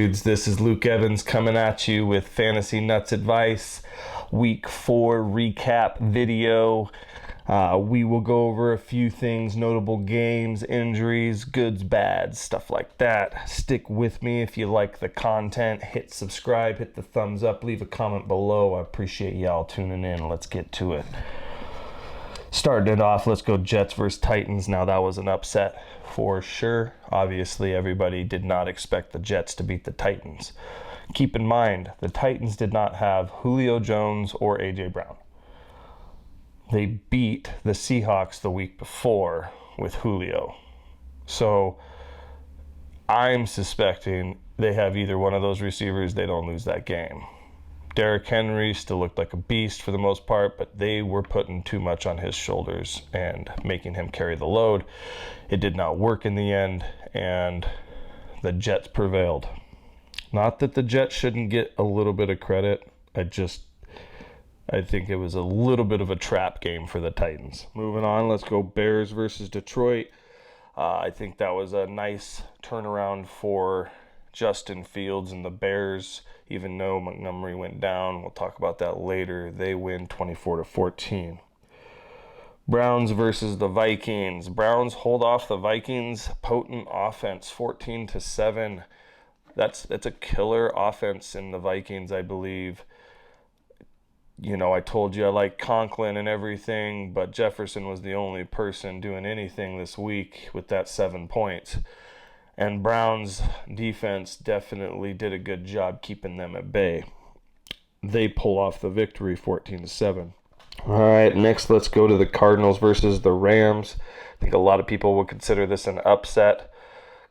dudes? This is Luke Evans coming at you with Fantasy Nuts Advice, Week 4 recap video. We will go over a few things, notable games, injuries, goods, bads, stuff like that. Stick with me if you like the content. Hit subscribe, hit the thumbs up, leave a comment below. I appreciate y'all tuning in. Let's get to it. Starting it off, let's go Jets versus Titans. Now that was an upset for sure. Obviously, everybody did not expect the Jets to beat the Titans. Keep in mind, the Titans did not have Julio Jones or A.J. Brown. They beat the Seahawks the week before with Julio. So I'm suspecting they have either one of those receivers, they don't lose that game. Derrick Henry still looked like a beast for the most part, but they were putting too much on his shoulders and making him carry the load. It did not work in the end, and the Jets prevailed. Not that the Jets shouldn't get a little bit of credit. I think it was a little bit of a trap game for the Titans. Moving on, let's go Bears versus Detroit. I think that was a nice turnaround for Justin Fields and the Bears. Even though Montgomery went down, we'll talk about that later. They win 24-14. Browns versus the Vikings. Browns hold off the Vikings' potent offense, 14-7. That's a killer offense in the Vikings, I believe. You know, I told you I like Conklin and everything, but Jefferson was the only person doing anything this week with that 7 points. And Browns' defense definitely did a good job keeping them at bay. They pull off the victory, 14-7. All right, next let's go to the Cardinals versus the Rams. I think a lot of people would consider this an upset.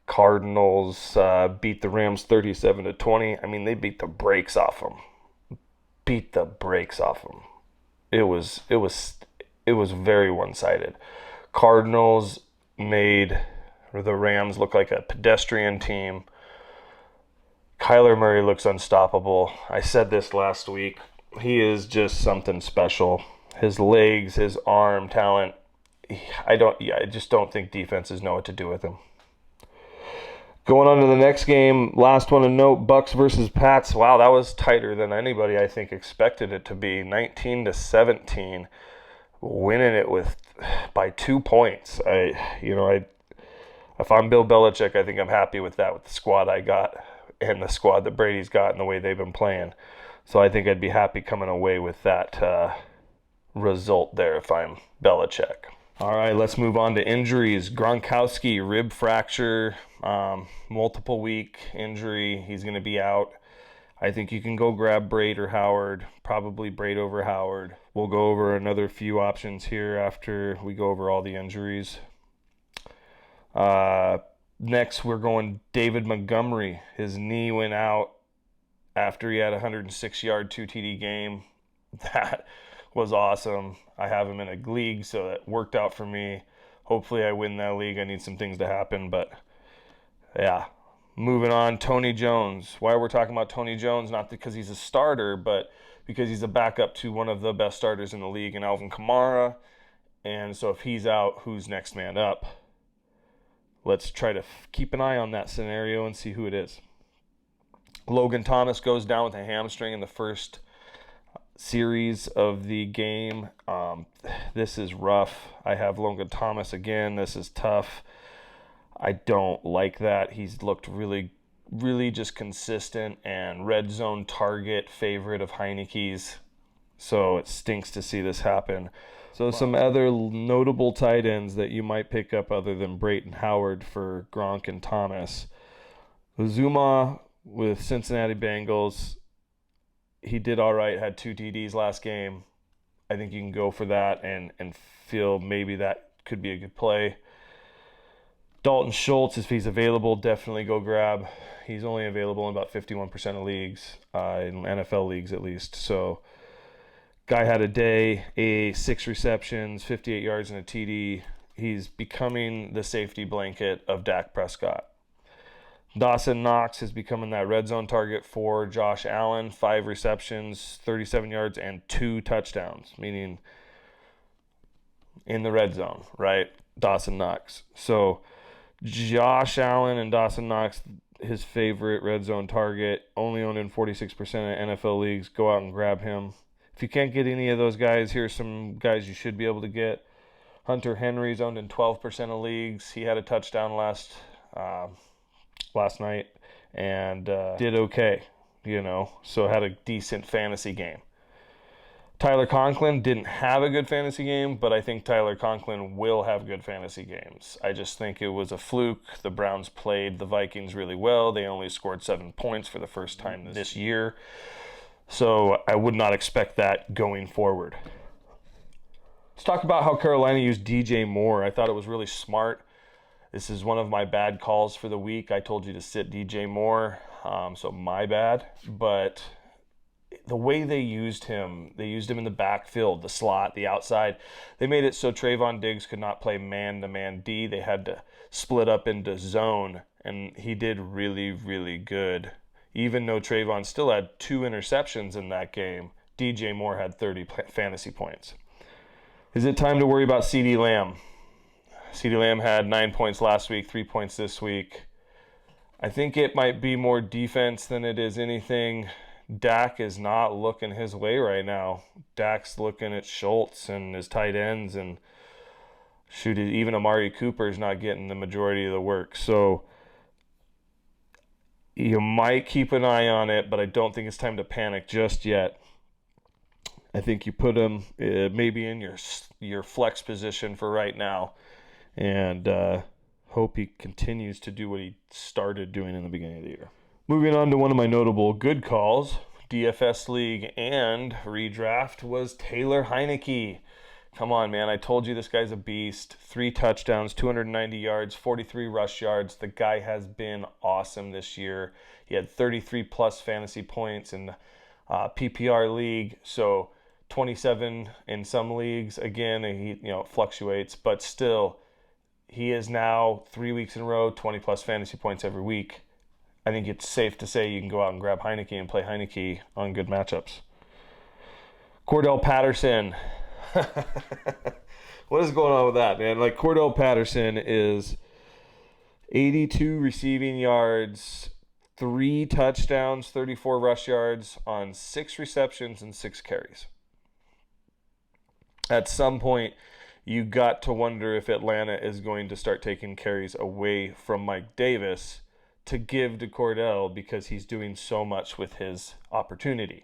Cardinals beat the Rams 37-20. I mean, they beat the brakes off them. It was very one-sided. Cardinals made the Rams look like a pedestrian team. Kyler Murray looks unstoppable. I said this last week. He is just something special. His legs, his arm talent. I just don't think defenses know what to do with him. Going on to the next game, last one to note, Bucks versus Pats. Wow, that was tighter than anybody, I think, expected it to be. 19-17, winning it by 2 points. If I'm Bill Belichick, I think I'm happy with that, with the squad I got and the squad that Brady's got and the way they've been playing. So I think I'd be happy coming away with that result there if I'm Belichick. All right, let's move on to injuries. Gronkowski, rib fracture, multiple week injury. He's going to be out. I think you can go grab Brate or Howard, probably Brate over Howard. We'll go over another few options here after we go over all the injuries. Next, we're going David Montgomery. His knee went out after he had a 106-yard 2 TD game. That was awesome. I have him in a league, so that worked out for me. Hopefully I win that league. I need some things to happen, but yeah. Moving on, Tony Jones. Why we're talking about Tony Jones, not because he's a starter, but because he's a backup to one of the best starters in the league, in Alvin Kamara. And so if he's out, who's next man up? Let's try to keep an eye on that scenario and see who it is. Logan Thomas goes down with a hamstring in the first series of the game. This is rough. I have Logan Thomas again. This is tough. I don't like that. He's looked really, really just consistent and red zone target favorite of Heinicke's. So it stinks to see this happen. So some other notable tight ends that you might pick up other than Brate and Howard for Gronk and Thomas. Uzuma with Cincinnati Bengals. He did all right, had 2 TDs last game. I think you can go for that and feel maybe that could be a good play. Dalton Shultz, if he's available, definitely go grab. He's only available in about 51% of leagues, in NFL leagues at least. So guy had a day, 6 receptions, 58 yards and a TD. He's becoming the safety blanket of Dak Prescott. Dawson Knox is becoming that red zone target for Josh Allen. 5 receptions, 37 yards, and 2 touchdowns, meaning in the red zone, right? Dawson Knox. So Josh Allen and Dawson Knox, his favorite red zone target, only owned in 46% of NFL leagues. Go out and grab him. If you can't get any of those guys, here's some guys you should be able to get. Hunter Henry's owned in 12% of leagues. He had a touchdown last night and did okay, so had a decent fantasy game. Tyler Conklin didn't have a good fantasy game, but I think Tyler Conklin will have good fantasy games. I just think it was a fluke. The Browns played the Vikings really well. They only scored 7 points for the first time this year. So I would not expect that going forward. Let's talk about how Carolina used DJ Moore. I thought it was really smart. This is one of my bad calls for the week. I told you to sit DJ Moore, so my bad. But the way they used him in the backfield, the slot, the outside. They made it so Trayvon Diggs could not play man-to-man D. They had to split up into zone, and he did really, really good. Even though Trayvon still had 2 interceptions in that game, DJ Moore had 30 fantasy points. Is it time to worry about Ceedee Lamb? Ceedee Lamb had 9 points last week, 3 points this week. I think it might be more defense than it is anything. Dak is not looking his way right now. Dak's looking at Schultz and his tight ends, and even Amari Cooper's not getting the majority of the work. So you might keep an eye on it, but I don't think it's time to panic just yet. I think you put him maybe in your flex position for right now, and hope he continues to do what he started doing in the beginning of the year. Moving on to one of my notable good calls, DFS League and redraft, was Taylor Heinicke. Come on, man. I told you this guy's a beast. 3 touchdowns, 290 yards, 43 rush yards. The guy has been awesome this year. He had 33-plus fantasy points in PPR league, so 27 in some leagues. Again, he fluctuates, but still, he is now 3 weeks in a row, 20-plus fantasy points every week. I think it's safe to say you can go out and grab Heinicke and play Heinicke on good matchups. Cordell Patterson. What is going on with that, man? Like, Cordell Patterson is 82 receiving yards, 3 touchdowns, 34 rush yards on 6 receptions and 6 carries. At some point, you got to wonder if Atlanta is going to start taking carries away from Mike Davis to give to Cordell because he's doing so much with his opportunity.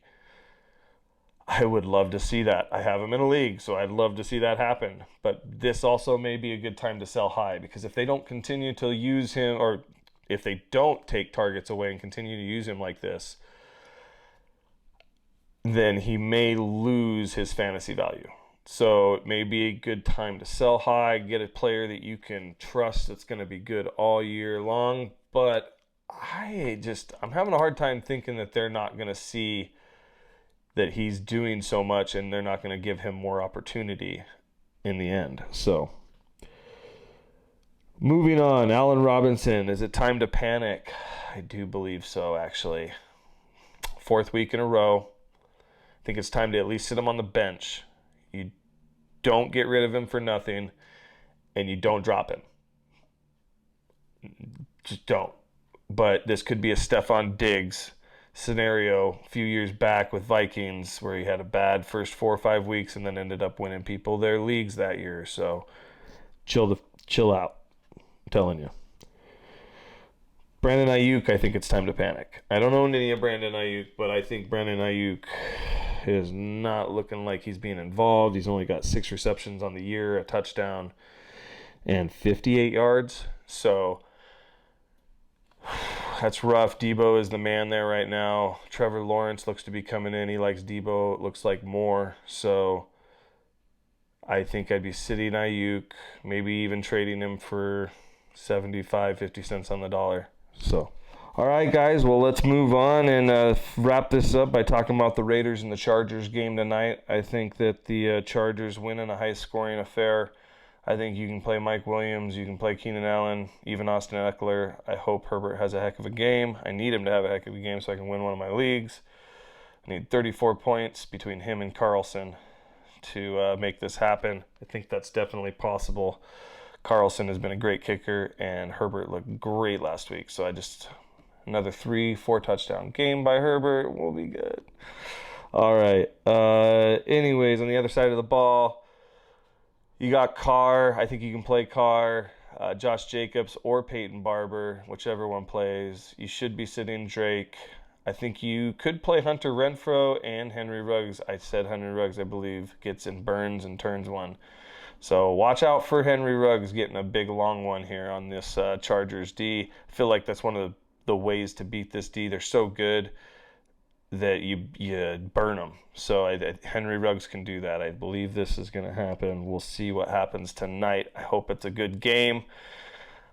I would love to see that. I have him in a league, so I'd love to see that happen. But this also may be a good time to sell high, because if they don't continue to use him, or if they don't take targets away and continue to use him like this, then he may lose his fantasy value. So it may be a good time to sell high, get a player that you can trust that's going to be good all year long. But I'm having a hard time thinking that they're not going to see that he's doing so much and they're not going to give him more opportunity in the end. So moving on, Allen Robinson. Is it time to panic? I do believe so, actually. 4th week in a row. I think it's time to at least sit him on the bench. You don't get rid of him for nothing, and you don't drop him. Just don't. But this could be a Stephon Diggs scenario a few years back with Vikings, where he had a bad first 4 or 5 weeks and then ended up winning people their leagues that year. So chill out. I'm telling you. Brandon Ayiuk, I think it's time to panic. I don't own any of Brandon Ayiuk, but I think Brandon Ayiuk is not looking like he's being involved. He's only got 6 receptions on the year, a touchdown, and 58 yards. So that's rough. Debo is the man there right now. Trevor Lawrence looks to be coming in. He likes Debo. It looks like more. So I think I'd be sitting Ayiuk, maybe even trading him for 75, 50 cents on the dollar. So, all right, guys. Well, let's move on and wrap this up by talking about the Raiders and the Chargers game tonight. I think that the Chargers win in a high-scoring affair. I think you can play Mike Williams, you can play Keenan Allen, even Austin Eckler. I hope Herbert has a heck of a game. I need him to have a heck of a game so I can win one of my leagues. I need 34 points between him and Carlson to make this happen. I think that's definitely possible. Carlson has been a great kicker, and Herbert looked great last week. So Another 3-4 touchdown game by Herbert. We'll be good. All right. Anyways, on the other side of the ball, you got Carr. I think you can play Carr, Josh Jacobs, or Peyton Barber, whichever one plays. You should be sitting Drake. I think you could play Hunter Renfrow and Henry Ruggs. I said Henry Ruggs, I believe, gets in burns and turns one. So watch out for Henry Ruggs getting a big long one here on this Chargers D. I feel like that's one of the ways to beat this D. They're so good that you burn them. So Henry Ruggs can do that. I believe this is going to happen. We'll see what happens tonight. I hope it's a good game.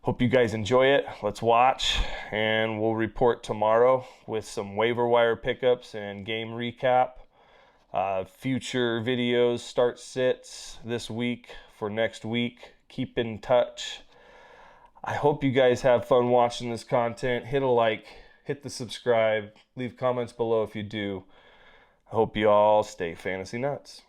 Hope you guys enjoy it. Let's watch, and we'll report tomorrow with some waiver wire pickups and game recap. Future videos, start sits this week for next week. Keep in touch. I hope you guys have fun watching this content. Hit a like, hit the subscribe, leave comments below if you do. I hope you all stay fantasy nuts.